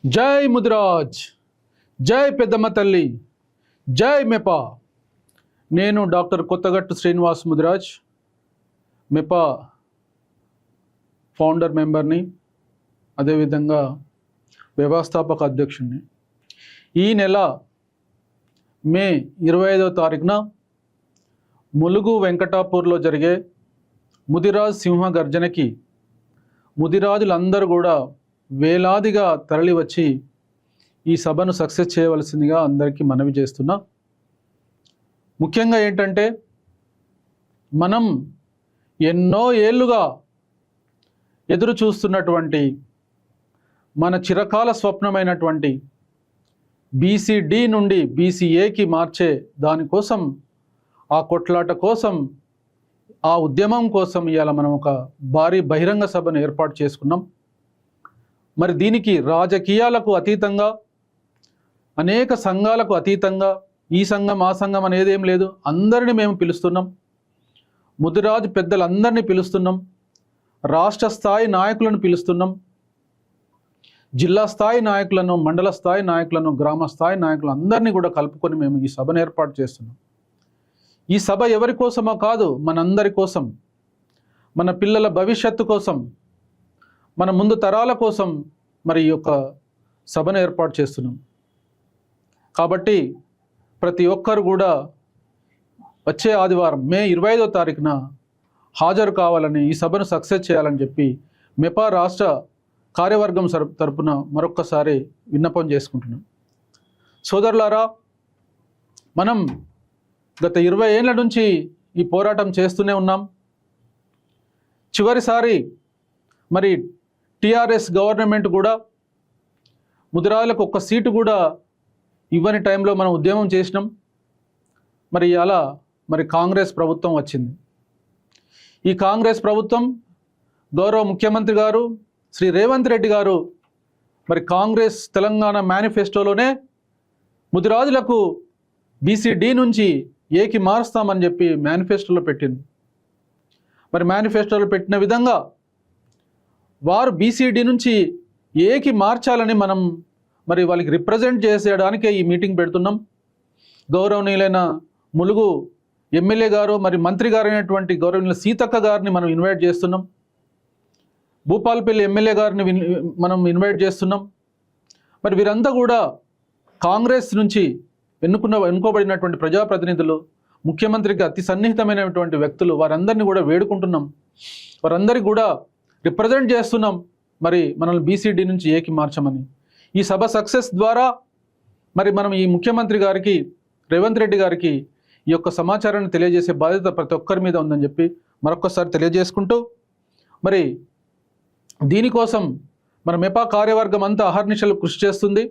జై ముదిరాజ్, జై పెద్దమ్మ తల్లి, జై మెపా. నేను డాక్టర్ కొత్తగట్టు శ్రీనివాస్ ముదిరాజ్, మెపా ఫౌండర్ మెంబర్ని, అదేవిధంగా వ్యవస్థాపక అధ్యక్షుడిని. ఈ నెల మే 25వ తారీఖున ములుగు వెంకటాపూర్లో జరిగే ముదిరాజ్ సింహ గర్జనకి ముదిరాజులందరూ కూడా వేలాదిగా తరలి వచ్చి ఈ సభను సక్సెస్ చేయవలసిందిగా అందరికీ మనవి చేస్తున్నా. ముఖ్యంగా ఏంటంటే, మనం ఎన్నో ఏళ్ళుగా ఎదురు చూస్తున్నటువంటి మన చిరకాల స్వప్నమైనటువంటి బీసీడీ నుండి బీసీఏకి మార్చే దానికోసం, ఆ కొట్లాట కోసం, ఆ ఉద్యమం కోసం ఇవాళ మనం ఒక భారీ బహిరంగ సభను ఏర్పాటు చేసుకున్నాం. మరి దీనికి రాజకీయాలకు అతీతంగా, అనేక సంఘాలకు అతీతంగా, ఈ సంఘం ఆ సంఘం అనేది ఏం లేదు, అందరినీ మేము పిలుస్తున్నాం. ముదిరాజు పెద్దలందరినీ పిలుస్తున్నాం, రాష్ట్ర స్థాయి నాయకులను పిలుస్తున్నాం, జిల్లా స్థాయి నాయకులను, మండల స్థాయి నాయకులను, గ్రామ స్థాయి నాయకులు అందరినీ కూడా కలుపుకొని మేము ఈ సభను ఏర్పాటు చేస్తున్నాం. ఈ సభ ఎవరి కోసమో కాదు, మనందరి కోసం, మన పిల్లల భవిష్యత్తు కోసం, మన ముందు తరాల కోసం మరి ఈ యొక్క సభను ఏర్పాటు చేస్తున్నాం. కాబట్టి ప్రతి ఒక్కరు కూడా వచ్చే ఆదివారం మే 25వ తారీఖున హాజరు కావాలని, ఈ సభను సక్సెస్ చేయాలని చెప్పి మెపా రాష్ట్ర కార్యవర్గం తరపున మరొక్కసారి విన్నపం చేసుకుంటున్నాం. సోదరులారా, మనం గత 20 ఏళ్ల నుంచి ఈ పోరాటం చేస్తూనే ఉన్నాం. చివరిసారి మరి టీఆర్ఎస్ గవర్నమెంట్ కూడా ముదిరాజులకు ఒక్క సీటు కూడా ఇవ్వని టైంలో మనం ఉద్యమం చేసినాం. మరి అలా మరి కాంగ్రెస్ ప్రభుత్వం వచ్చింది. ఈ కాంగ్రెస్ ప్రభుత్వం, గౌరవ ముఖ్యమంత్రి గారు శ్రీ రేవంత్ రెడ్డి గారు మరి కాంగ్రెస్ తెలంగాణ మేనిఫెస్టోలోనే ముదిరాజులకు బీసీడీ నుంచి ఏకి మారుస్తామని చెప్పి మేనిఫెస్టోలో పెట్టింది. మరి మేనిఫెస్టోలో పెట్టిన విధంగా వారు బీసీడీ నుంచి ఏకి మార్చాలని మనం మరి వాళ్ళకి రిప్రజెంట్ చేసేయడానికే ఈ మీటింగ్ పెడుతున్నాం. గౌరవనీయులైన ములుగు ఎమ్మెల్యే గారు, మరి మంత్రి గారు అయినటువంటి గౌరవనీయుల సీతక్క గారిని మనం ఇన్వైట్ చేస్తున్నాం. భూపాలపల్లి ఎమ్మెల్యే గారిని మనం ఇన్వైట్ చేస్తున్నాం. మరి వీరంతా కూడా కాంగ్రెస్ నుంచి ఎన్నుకోబడినటువంటి ప్రజాప్రతినిధులు, ముఖ్యమంత్రికి అతి సన్నిహితమైనటువంటి వ్యక్తులు, వారందరినీ కూడా వేడుకుంటున్నాం. వారందరికీ కూడా రిప్రజెంట్ చేస్తున్నాం మరి మనల్ని బీసీడీ నుంచి ఏకి మార్చమని. ఈ సభ సక్సెస్ ద్వారా మరి మనం ఈ ముఖ్యమంత్రి గారికి, రేవంత్ రెడ్డి గారికి ఈ యొక్క సమాచారాన్ని తెలియజేసే బాధ్యత ప్రతి ఒక్కరి మీద ఉందని చెప్పి మరొకసారి తెలియజేసుకుంటూ, మరి దీనికోసం మన మెపా కార్యవర్గం అంతా అహర్నిశలు కృషి చేస్తుంది.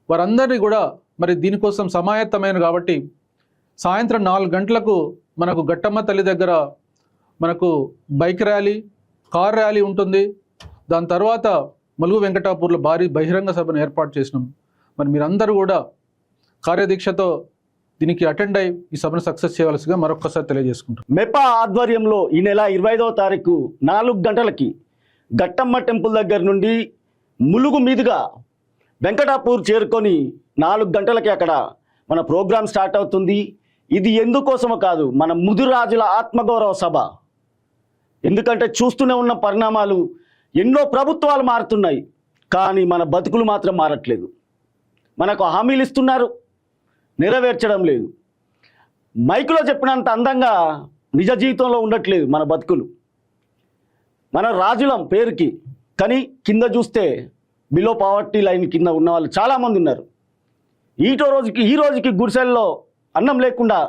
వారందరినీ కూడా మరి దీనికోసం సమాయత్తమైన కాబట్టి సాయంత్రం 4 గంటలకు మనకు గట్టమ్మ తల్లి దగ్గర మనకు బైక్ ర్యాలీ, కార్ ర్యాలీ ఉంటుంది. దాని తర్వాత ములుగు వెంకటాపూర్లో భారీ బహిరంగ సభను ఏర్పాటు చేసినాం. మరి మీరందరూ కూడా కార్యదీక్షతో దీనికి అటెండ్ అయ్యి ఈ సభను సక్సెస్ చేయవలసిగా మరొకసారి తెలియజేసుకుంటాం. మెపా ఆధ్వర్యంలో ఈ నెల 25వ తారీఖు 4 గంటలకి గట్టమ్మ టెంపుల్ దగ్గర నుండి ములుగు మీదుగా వెంకటాపూర్ చేరుకొని 4 గంటలకి అక్కడ మన ప్రోగ్రాం స్టార్ట్ అవుతుంది. ఇది ఎందుకోసమో కాదు, మన ముదిరాజుల ఆత్మగౌరవ సభ. ఎందుకంటే చూస్తూనే ఉన్న పరిణామాలు, ఎన్నో ప్రభుత్వాలు మారుతున్నాయి, కానీ మన బతుకులు మాత్రం మారట్లేదు. మనకు హామీలు ఇస్తున్నారు, నెరవేర్చడం లేదు. మైకులో చెప్పినంత అందంగా నిజ జీవితంలో ఉండట్లేదు మన బతుకులు. మన రాజులం పేరుకి, కానీ కింద చూస్తే బిలో పావర్టీ లైన్ కింద ఉన్న వాళ్ళు చాలామంది ఉన్నారు. ఈ రోజుకి గుడిసెల్లో అన్నం లేకుండా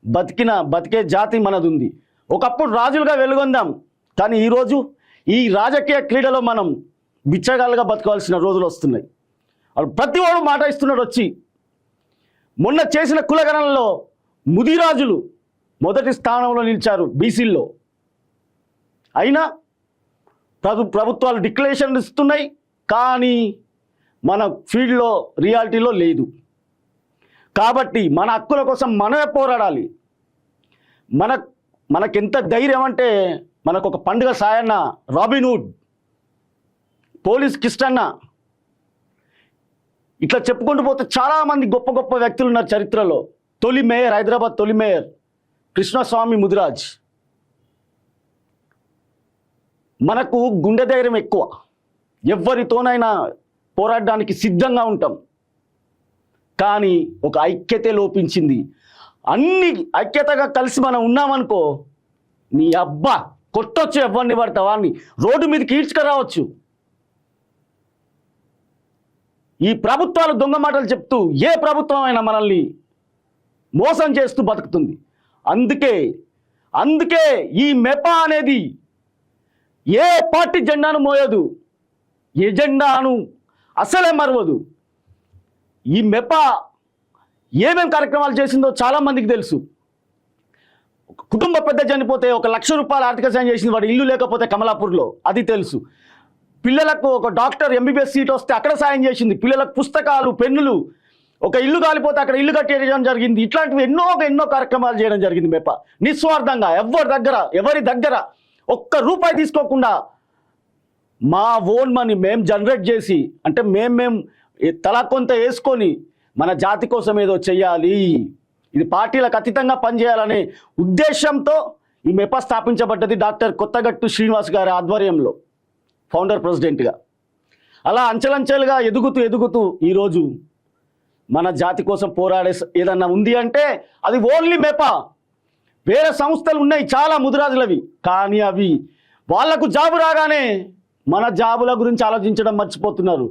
బతికే జాతి మనది ఉంది. ఒకప్పుడు రాజులుగా వెలుగొందాం, కానీ ఈరోజు ఈ రాజకీయ క్రీడలో మనం బిచ్చగాలుగా బతకవలసిన రోజులు వస్తున్నాయి. వాళ్ళు ప్రతి వాడు మాట ఇస్తున్నాడు వచ్చి. మొన్న చేసిన కులగణనలో ముదిరాజులు మొదటి స్థానంలో నిలిచారు బీసీల్లో. అయినా ప్రభుత్వాలు డిక్లరేషన్ ఇస్తున్నాయి, కానీ మన ఫీల్డ్లో రియాలిటీలో లేదు. కాబట్టి మన హక్కుల కోసం మనమే పోరాడాలి. మనకెంత ధైర్యం అంటే, మనకు ఒక పండుగ సాయన్న, రాబిన్హుడ్, పోలీస్ కిస్టన్న, ఇట్లా చెప్పుకుంటూ పోతే చాలామంది గొప్ప గొప్ప వ్యక్తులు ఉన్నారు చరిత్రలో. తొలి మేయర్, హైదరాబాద్ తొలి మేయర్ కృష్ణస్వామి ముదిరాజ్. మనకు గుండె ధైర్యం ఎక్కువ, ఎవరితోనైనా పోరాడడానికి సిద్ధంగా ఉంటాం. కానీ ఒక ఐక్యతే లోపించింది. అన్ని ఐక్యతగా కలిసి మనం ఉన్నామనుకో, నీ అబ్బా కొట్టొచ్చు, ఎవరిని పడతా వాడిని రోడ్డు మీదకి ఈడ్చుకురావచ్చు. ఈ ప్రభుత్వాలు దొంగ మాటలు చెప్తూ ఏ ప్రభుత్వం అయినా మనల్ని మోసం చేస్తూ బతుకుతుంది. అందుకే ఈ మెపా అనేది ఏ పార్టీ జెండాను మోయదు, ఎజెండాను అసలే మరవదు. ఈ మెపా ఏమేం కార్యక్రమాలు చేసిందో చాలామందికి తెలుసు. కుటుంబ పెద్ద చనిపోతే 1 లక్ష రూపాయలు ఆర్థిక సాయం చేసింది, వాడు ఇల్లు లేకపోతే కమలాపూర్లో, అది తెలుసు. పిల్లలకు ఒక డాక్టర్ ఎంబీబీఎస్ సీట్ వస్తే అక్కడ సాయం చేసింది. పిల్లలకు పుస్తకాలు, పెన్నులు, ఒక ఇల్లు కాలిపోతే అక్కడ ఇల్లు కట్టేయడం జరిగింది. ఇట్లాంటివి ఎన్నో కార్యక్రమాలు చేయడం జరిగింది మెపా. నిస్వార్థంగా ఎవరి దగ్గర ₹1 తీసుకోకుండా మా ఓన్ మనీ మేము జనరేట్ చేసి, అంటే మేము తలా కొంత వేసుకొని మన జాతి కోసం ఏదో చెయ్యాలి, ఇది పార్టీలకు అతీతంగా పనిచేయాలనే ఉద్దేశంతో ఈ మెపా స్థాపించబడ్డది డాక్టర్ కొత్తగట్టు శ్రీనివాస్ గారి ఆధ్వర్యంలో ఫౌండర్ ప్రెసిడెంట్గా. అలా అంచెలంచెలుగా ఎదుగుతూ ఈరోజు మన జాతి కోసం పోరాడే ఏదన్నా ఉంది అంటే అది ఓన్లీ మెపా. వేరే సంస్థలు ఉన్నాయి చాలా ముదిరాజులవి, కానీ అవి వాళ్లకు జాబు రాగానే మన జాబుల గురించి ఆలోచించడం మర్చిపోతున్నారు.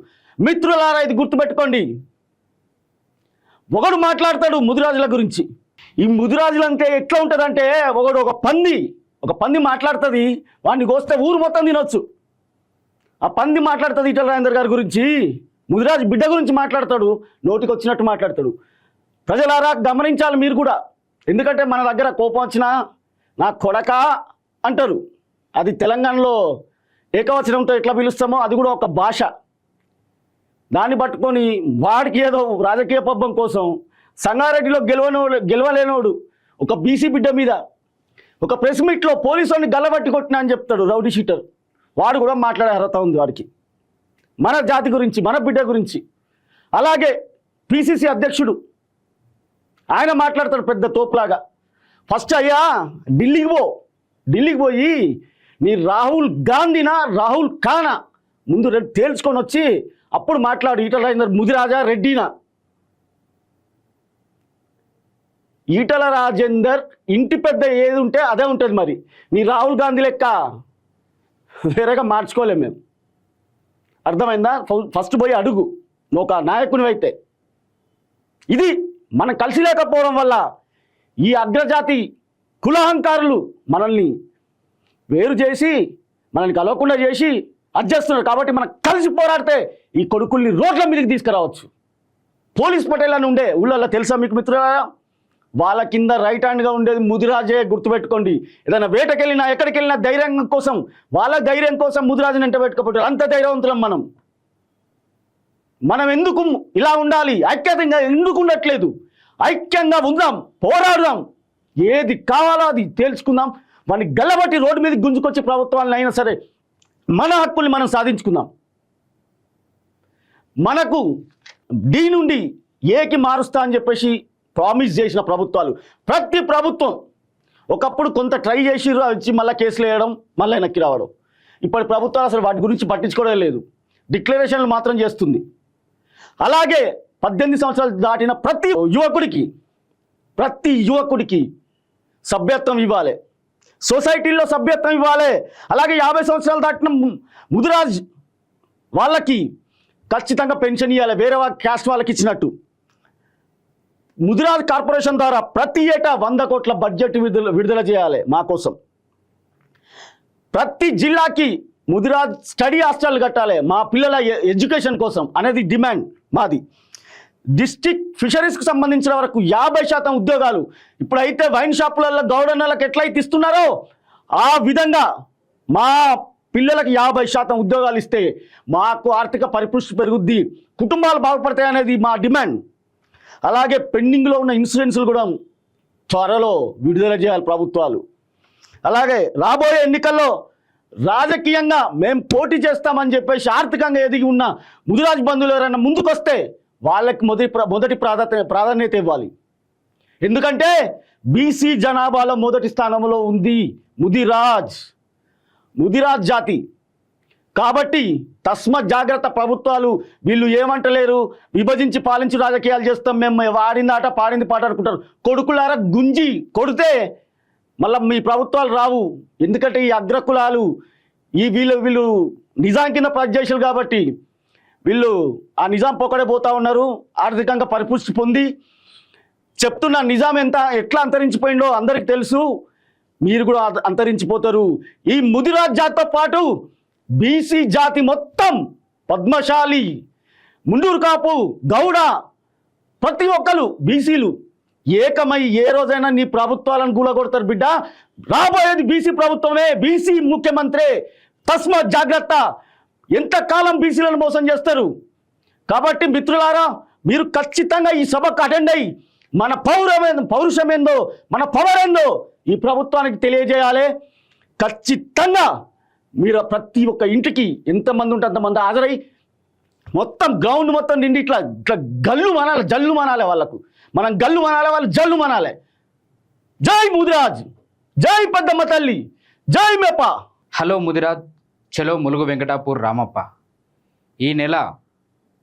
మిత్రులారా, ఇది గుర్తుపెట్టుకోండి. ఒకడు మాట్లాడతాడు ముదిరాజుల గురించి. ఈ ముదిరాజులు అంటే ఎట్లా ఉంటుందంటే, ఒక పంది మాట్లాడుతుంది, వాడిని కోస్తే ఊరు మొత్తం తినొచ్చు. ఆ పంది మాట్లాడుతుంది ఈటల రాజేందర్ గారి గురించి, ముదిరాజు బిడ్డ గురించి మాట్లాడతాడు, నోటికి వచ్చినట్టు మాట్లాడతాడు. ప్రజలారా గమనించాలి మీరు కూడా. ఎందుకంటే మన దగ్గర కోపం వచ్చినా నా కొడక అంటారు. అది తెలంగాణలో ఏకవచనంతో ఎట్లా పిలుస్తామో అది కూడా ఒక భాష. దాన్ని పట్టుకొని వాడికి ఏదో రాజకీయ పబ్బం కోసం సంగారెడ్డిలో గెలవలేనోడు ఒక బీసీ బిడ్డ మీద ఒక ప్రెస్ మీట్లో పోలీసుని గల్లబట్టి కొట్టినా అని చెప్తాడు రౌడీ షీటర్. వాడు కూడా మాట్లాడే అర్హత ఉంది వాడికి, మన జాతి గురించి, మన బిడ్డ గురించి. అలాగే పిసిసి అధ్యక్షుడు ఆయన మాట్లాడతాడు పెద్ద తోపులాగా. ఫస్ట్ అయ్యా ఢిల్లీకి పోయి నీ రాహుల్ గాంధీనా రాహుల్ ఖానా ముందు తేల్చుకొని వచ్చి అప్పుడు మాట్లాడు. ఈటల రాజేందర్ ముదిరాజా రెడ్డినా? ఈటల రాజేందర్ ఇంటి పెద్ద ఏది ఉంటే అదే ఉంటుంది. మరి నీ రాహుల్ గాంధీ లెక్క వేరేగా మార్చుకోలేము మేము. అర్థమైందా? ఫస్ట్ పోయి అడుగు నువ్వు ఒక నాయకునివైతే. ఇది మనం కలిసి లేకపోవడం వల్ల ఈ అగ్రజాతి కులహంకారులు మనల్ని వేరు చేసి, మనల్ని కలవకుండా చేసి అడ్జేస్తున్నారు. కాబట్టి మనం కలిసి పోరాడితే ఈ కొడుకుల్ని రోడ్ల మీదకి తీసుకురావచ్చు. పోలీస్ పటేల్ అని ఉండే ఊళ్ళల్లో తెలుసా మీకు మిత్రులారా? వాళ్ళ కింద రైట్ హ్యాండ్గా ఉండేది ముదిరాజే, గుర్తుపెట్టుకోండి. ఏదైనా వేటకెళ్ళినా ఎక్కడికి వెళ్ళినా ధైర్యం కోసం, వాళ్ళ ధైర్యం కోసం ముదిరాజుని అంటే పెట్టుకోబట్టారు. అంత ధైర్యవంతులం మనం ఎందుకు ఇలా ఉండాలి? ఐక్యతంగా ఎందుకు ఉండట్లేదు? ఐక్యంగా ఉందాం, పోరాడుదాం, ఏది కావాలో అది తేల్చుకుందాం. వాడిని గల్లబట్టి రోడ్డు మీదకి గుంజుకొచ్చి ప్రభుత్వాలను అయినా సరే మన హక్కుల్ని మనం సాధించుకుందాం. మనకు డి నుండి ఏకి మారుస్తా అని చెప్పేసి ప్రామిస్ చేసిన ప్రభుత్వాలు, ప్రతి ప్రభుత్వం ఒకప్పుడు కొంత ట్రై చేసిర్రు, వచ్చి మళ్ళీ కేసులు వేయడం, మళ్ళీ వెనక్కి రావడం. ఇప్పటి ప్రభుత్వాలు అసలు వాటి గురించి పట్టించుకోవడం లేదు, డిక్లరేషన్లు మాత్రం చేస్తుంది. అలాగే 18 సంవత్సరాలు దాటిన ప్రతి యువకుడికి సభ్యత్వం ఇవ్వాలి, సొసైటీల్లో సభ్యత్వం ఇవ్వాలి. అలాగే 50 సంవత్సరాలు దాటిన ముదిరాజ్ వాళ్ళకి ఖచ్చితంగా పెన్షన్ ఇవ్వాలి, వేరే క్యాస్ట్ వాళ్ళకి ఇచ్చినట్టు. ముదిరాజ్ కార్పొరేషన్ ద్వారా ప్రతి ఏటా 100 కోట్ల బడ్జెట్ విడుదల చేయాలి మా కోసం. ప్రతి జిల్లాకి ముదిరాజ్ స్టడీ హాస్టల్ కట్టాలి మా పిల్లల ఎడ్యుకేషన్ కోసం అనేది డిమాండ్ మాది. డిస్ట్రిక్ట్ ఫిషరీస్కి సంబంధించిన వరకు 50% ఉద్యోగాలు ఇప్పుడైతే వైన్ షాపులలో గౌడన్నలకు ఎట్లయితే ఇస్తున్నారో ఆ విధంగా మా పిల్లలకు 50% ఉద్యోగాలు ఇస్తే మాకు ఆర్థిక పరిపుష్టి పెరుగుద్ది, కుటుంబాలు బాగుపడతాయి అనేది మా డిమాండ్. అలాగే పెండింగ్లో ఉన్న ఇన్సూరెన్స్లు కూడా త్వరలో విడుదల చేయాలి ప్రభుత్వాలు. అలాగే రాబోయే ఎన్నికల్లో రాజకీయంగా మేము పోటీ చేస్తామని చెప్పేసి ఆర్థికంగా ఎదిగి ఉన్న ముదిరాజ్ బంధువులు ఎవరైనా ముందుకొస్తే వాళ్ళకి మొదటి ప్రాధాన్యత ఇవ్వాలి. ఎందుకంటే బీసీ జనాభాలో మొదటి స్థానంలో ఉంది ముదిరాజ్ జాతి. కాబట్టి తస్మత్ జాగ్రత్త. ప్రభుత్వాలు వీళ్ళు ఏమంటలేరు, విభజించి పాలించి రాజకీయాలు చేస్తాం మేము, వాడింది ఆట పాడింది పాట అనుకుంటారు. కొడుకులారా గుంజి కొడితే మళ్ళీ మీ ప్రభుత్వాలు రావు. ఎందుకంటే ఈ అగ్రకులాలు వీళ్ళు నిజాం కింద పనిచేసారు కాబట్టి వీళ్ళు ఆ నిజాం పొక్కడే పోతా ఉన్నారు. ఆర్థికంగా పరిపుష్టి పొంది చెప్తున్న నిజాం ఎట్లా అంతరించిపోయిందో అందరికి తెలుసు. మీరు కూడా అంతరించిపోతారు. ఈ ముదిరాజ్ జాతితో పాటు బీసీ జాతి మొత్తం, పద్మశాలి, ముండూరు కాపు, గౌడ, ప్రతి ఒక్కరు బీసీలు ఏకమై ఏ రోజైనా నీ ప్రభుత్వాలను కూలగొడతారు బిడ్డ. రాబోయేది బీసీ ప్రభుత్వమే, బీసీ ముఖ్యమంత్రి. తస్మాత్ జాగ్రత్త. ఎంతకాలం బీసీలను మోసం చేస్తారు? కాబట్టి మిత్రులారా, మీరు ఖచ్చితంగా ఈ సభకు అటెండ్ అయ్యి మన పౌరుషం ఏందో, మన పవర్ ఏందో ఈ ప్రభుత్వానికి తెలియజేయాలి. ఖచ్చితంగా మీరు ప్రతి ఒక్క ఇంటికి ఎంతమంది ఉంటే అంతమంది హాజరై మొత్తం గ్రౌండ్ మొత్తం నిండి ఇట్లా గల్లు మనాలి, జల్లు మనాలి. వాళ్ళకు మనం గల్లు మనాలి, వాళ్ళు జల్లు మనాలి. జై ముదిరాజ్, జై పెద్దమ్మ తల్లి, జై మెప్ప. హలో ముదిరాజ్, చలో ములుగు వెంకటాపూర్ రామప్ప. ఈ నెల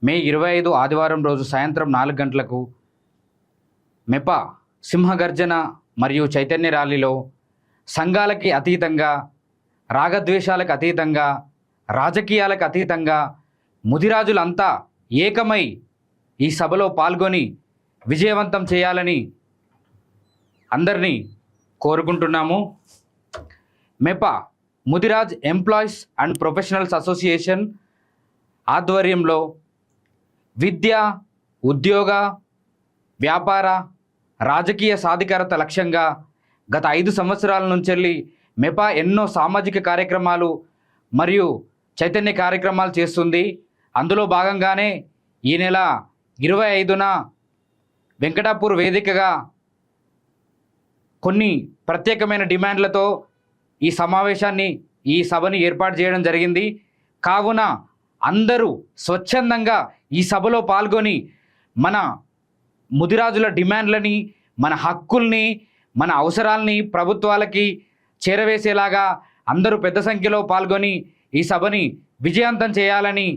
మే 25 ఆదివారం రోజు సాయంత్రం 4 గంటలకు మెప సింహగర్జన మరియు చైతన్య ర్యాలీలో సంఘాలకి అతీతంగా, రాగద్వేషాలకు అతీతంగా, రాజకీయాలకు అతీతంగా ముదిరాజులంతా ఏకమై ఈ సభలో పాల్గొని విజయవంతం చేయాలని అందరినీ కోరుకుంటున్నాము. మెప Mudiraj employees and professionals association ఆధ్వర్యంలో విద్య, ఉద్యోగ, వ్యాపార, రాజకీయ సాధికారత లక్ష్యంగా గత 5 సంవత్సరాల నుంచి మెప ఎన్నో సామాజిక కార్యక్రమాలు మరియు చైతన్య కార్యక్రమాలు చేస్తుంది. అందులో భాగంగానే ఈ నెల 25న వెంకటాపూర్ వేదికగా కొన్ని ప్రత్యేకమైన డిమాండ్లతో ఈ సమావేశాన్ని, ఈ సభని ఏర్పాటు చేయడం జరిగింది. కావున అందరూ స్వచ్ఛందంగా ఈ సభలో పాల్గొని మన ముదిరాజుల డిమాండ్లని, మన హక్కుల్ని, మన అవసరాలని ప్రభుత్వాలకి చేరవేసేలాగా అందరూ పెద్ద సంఖ్యలో పాల్గొని ఈ సభని విజయవంతం చేయాలని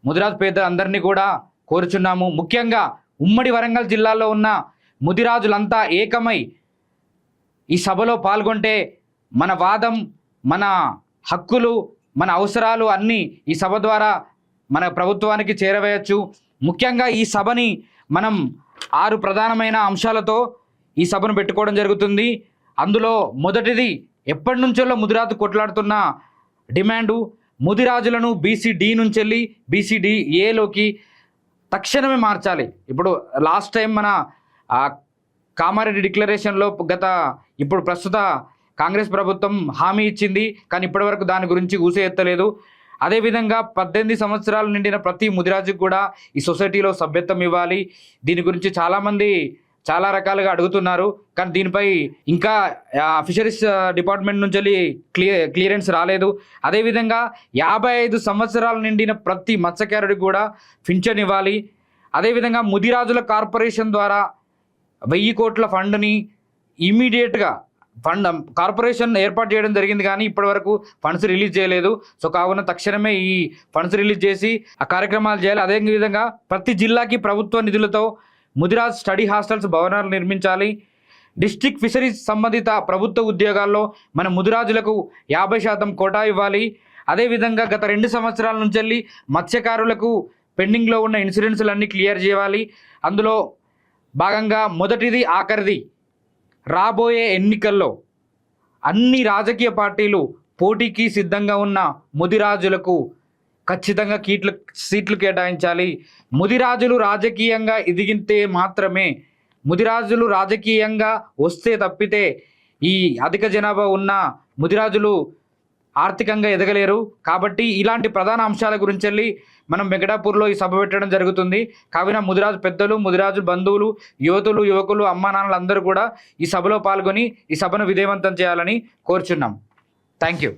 ముదిరాజు పేదలందరినీ కూడా కోరుచున్నాము. ముఖ్యంగా ఉమ్మడి వరంగల్ జిల్లాలో ఉన్న ముదిరాజులంతా ఏకమై ఈ సభలో పాల్గొంటే మన వాదం, మన హక్కులు, మన అవసరాలు అన్నీ ఈ సభ ద్వారా మన ప్రభుత్వానికి చేరవేయచ్చు. ముఖ్యంగా ఈ సభని మనం 6 ప్రధానమైన అంశాలతో ఈ సభను పెట్టుకోవడం జరుగుతుంది. అందులో మొదటిది ఎప్పటి నుంచో ముదిరాజు కొట్లాడుతున్న డిమాండు, ముదిరాజులను బీసీడీ నుంచి వెళ్ళి బీసీడీ ఏలోకి తక్షణమే మార్చాలి. ఇప్పుడు లాస్ట్ టైం మన కామారెడ్డి డిక్లరేషన్లో ఇప్పుడు ప్రస్తుత కాంగ్రెస్ ప్రభుత్వం హామీ ఇచ్చింది, కానీ ఇప్పటివరకు దాని గురించి ఊసే ఎత్తలేదు. అదేవిధంగా 18 సంవత్సరాలు నిండిన ప్రతి ముదిరాజుకు కూడా ఈ సొసైటీలో సభ్యత్వం ఇవ్వాలి. దీని గురించి చాలామంది చాలా రకాలుగా అడుగుతున్నారు, కానీ దీనిపై ఇంకా ఫిషరీస్ డిపార్ట్మెంట్ నుంచి క్లియరెన్స్ రాలేదు. అదేవిధంగా 55 సంవత్సరాలు నిండిన ప్రతి మత్స్యకారుడికి కూడా పింఛన్ ఇవ్వాలి. అదేవిధంగా ముదిరాజుల కార్పొరేషన్ ద్వారా 1000 కోట్ల ఫండ్ని ఇమీడియట్గా కార్పొరేషన్ ఏర్పాటు చేయడం జరిగింది, కానీ ఇప్పటివరకు ఫండ్స్ రిలీజ్ చేయలేదు. సో కావున తక్షణమే ఈ ఫండ్స్ రిలీజ్ చేసి ఆ కార్యక్రమాలు చేయాలి. అదేవిధంగా ప్రతి జిల్లాకి ప్రభుత్వ నిధులతో ముదిరాజ్ స్టడీ హాస్టల్స్ భవనాలు నిర్మించాలి. డిస్ట్రిక్ట్ ఫిషరీస్ సంబంధిత ప్రభుత్వ ఉద్యోగాల్లో మన ముదిరాజులకు 50% కోటా ఇవ్వాలి. అదేవిధంగా గత 2 సంవత్సరాల నుంచి మత్స్యకారులకు పెండింగ్లో ఉన్న ఇన్సూరెన్సులన్నీ క్లియర్ చేయాలి. అందులో భాగంగా మొదటిది, ఆఖరిది, రాబోయే ఎన్నికల్లో అన్ని రాజకీయ పార్టీలు పోటీకి సిద్ధంగా ఉన్న ముదిరాజులకు ఖచ్చితంగా సీట్లు కేటాయించాలి. ముదిరాజులు రాజకీయంగా ఎదిగితే మాత్రమే, ముదిరాజులు రాజకీయంగా వస్తే తప్పితే ఈ అధిక జనాభా ఉన్న ముదిరాజులు ఆర్థికంగా ఎదగలేరు. కాబట్టి ఇలాంటి ప్రధాన అంశాల గురించి మనం వెంకటాపూర్లో ఈ సభ పెట్టడం జరుగుతుంది. కావున ముదిరాజు పెద్దలు, ముదిరాజు బంధువులు, యువకులు, అమ్మా నాన్నలు అందరూ కూడా ఈ సభలో పాల్గొని ఈ సభను విజయవంతం చేయాలని కోరుచున్నాం. Thank you.